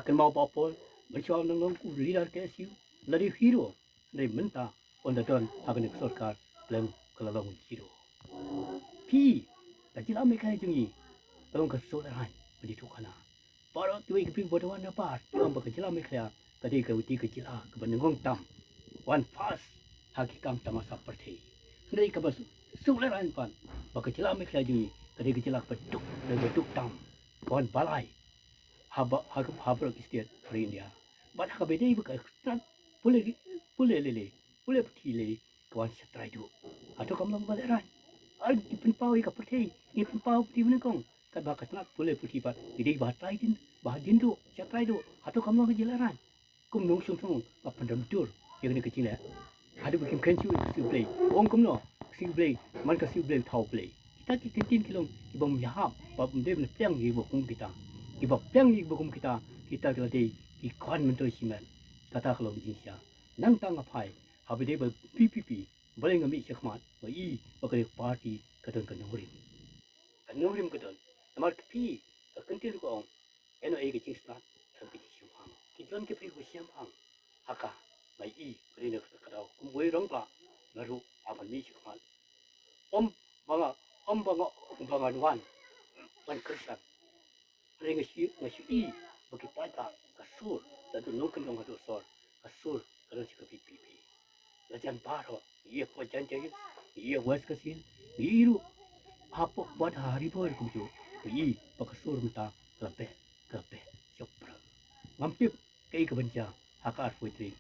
kan mau popol berjuang nang ku leader KSU lari hero dari menta on the don hagan sarkar lem kalalong hero pi kajila me kai jungi tong ka solar beri tu kana para tuai ke pi bodawan dapat tuang ba kajila me kaya tadi ka uti kajila ke benengong tam one fast hakikam tamasa perti dari ka bas solar pan ba kajila me kaya jungi tadi kajila peduk dari peduk tam kon balai haba istiad dari India bat ka bedai ba ka boleh petile kawan setrai tu atau kamu lang baleran ipin pau ka perti ipin pau peti menengong kat bakat nak boleh peti bat jadi batai din bahadin tu setrai tu atau kamu lang jelaran kum nung sung ka pandam dur yang ni kecil ada bikin kencu siu play ong kum no siu play man ka siu play thau play kita kitin kilong ibam yahap bab dem piang ni bokum kita ibab piang ni bokum kita kala dei ikon mentor siman kata kalau bijinsia nang tang apai habide ba PPP boleh ngami sekhmat ba I bakal parti kadon kanorim kadon namar pi ka kentil ko ong eno ai ke cingstrat sampai siampang kijon ke pri ko siampang haka ba I beri nak kadau kumboi rong pla lalu apan mi sekhmat om banga wan kersan beri ngasi I bagi pada kasur dan nongken dong hadu sor kasur kalau cakap PPP lajan baro ia ko janjai ia was kasin iru apa buat hari boleh kuju I pakasur menta lebih sopra ngampip kai kebenja hakar putri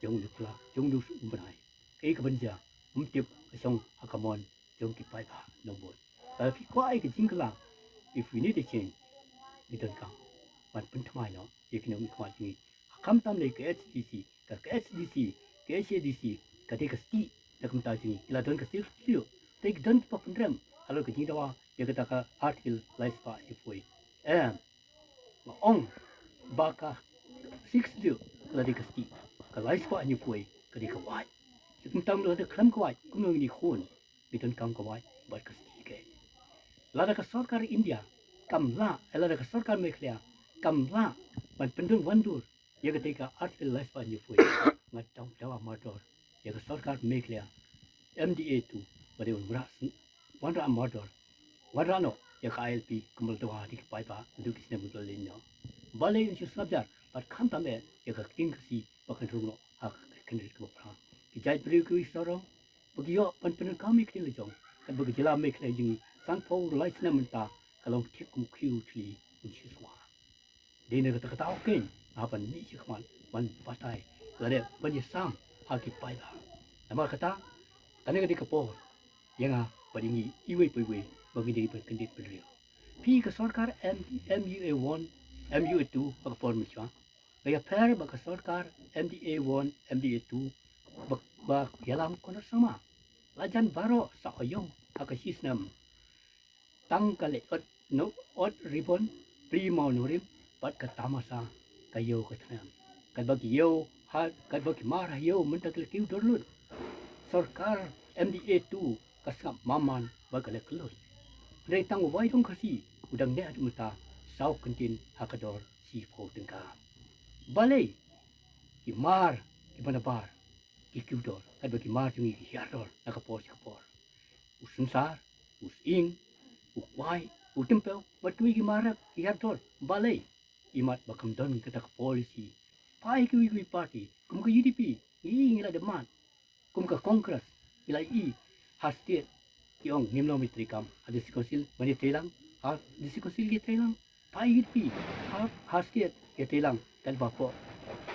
jong dukla jong dus umbai kai kebenja ngampip kasong hakamon jong kipai ba nombor tapi ko ai ke jingkla if we need a change we don't come but pentamai no economic quality kam tam le ke HDC ka HDC ke HDC ka te ka sti na kum ta ji ila don ka sti kilo te don pa pendram halo ke jindawa ya kata ka article life pa ifoi ma ong baka 6 dio la de ka sti ka life pa ni foi ka de ka wai kum tam lo de kram ka wai kum no ni khon bi don kam ka wai ba ka sti ke la da ka sarkar India kam la la da ka sarkar mekhlia kam la ban pendun wandur ya ketika artikel life pa ni foi ngatau dawa motor ya ka sarkar mekhlia MDA tu bari wandra motor warano ya ka ILP kumbal dawa di pai pa du kisne budol linyo balai ni sabjar pat kham tame ya ka king si bakan runo hak kendit ko pra ki jai bri ku sorong bagio pan kami kini jong kan bagi jela mekhlia jingi sang pau life na menta kalau tik kum kiu tri ni swa dene kata oke apan ni sikman man patai lade bani sam haki paida nama kata tane ke kapor yang padingi iwe pewe bagi diri pendit beliau pi ke sarkar MUA1 MUA2 kapor miswa gaya per baka sarkar MDA1 MDA2 bak yalam kono sama lajan baro sayong akasisnam tangkale ot ribon primau nurim pat katamasa kayo katnam kadbagi yo hat kadbagi marah yo mentak lekiu dorlut sarkar MDA2 kasam maman bagale keloi dari tang wai dong kasi udang ne admuta sau kentin hakador si pho tengka balai ki mar ki banabar ki kiudor kadbagi mar jungi ki hiador nakapor sikapor usunsar using ukwai utempel batui ki mara ki hiador balai imat bakam don kata ke polisi pai ki parti kum ke UDP ngila deman kum ke kongres ila hastia yang nimnometri kam ada sikosil bani telang di sikosil ki telang pai UDP hastia ki telang dan bapo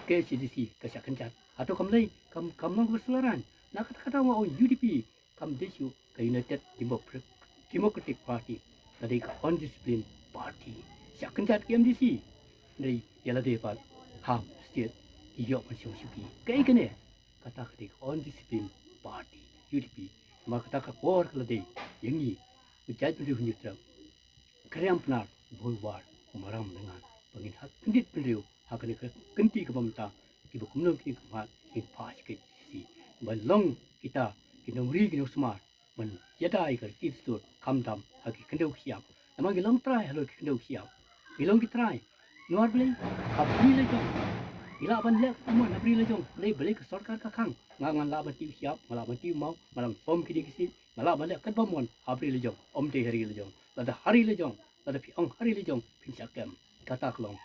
ke CDC ke sakencat atau kam lai kam long bersularan nak kata wa UDP kam desu ke United Democratic Party dari ke undisciplined party sakencat ke MDC dari yala depan ham state iyo masih kayak gini kata ketik undisciplined party UDP maka kata kor kelade yang ini ucap beliau nyutrap kerjaan benar bolwar umaram dengan pengin hak kendit beliau hak kenti ke pemerintah ibu kumnong kini kemat in pas ke sisi balong kita kinongri kinong smart men yadai ke tistur kamdam hak kendau siap namang gelong try halo kendau siap gelong ki try nuar beli abri le jong ila ban le mo abri le jong le beli ke sarkar ka khang ngan la ban ti siap ngala ban ti mau malam pom kidi kisi ngala ban le kat bomon abri le jong om te hari le jong la hari le jong la pi ong hari le jong pin sakem kata klong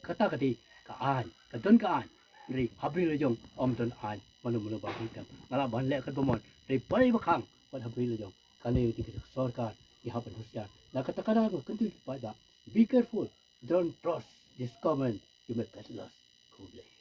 kata kati ka an ka don ka an ri abri le jong om don an manu manu ba hitam ngala ban le kat bomon ri pai ba khang pada abri le jong kale ti ke sarkar यहाँ पर होशियार ना कता को country pada be careful don't cross this comment you may get lost.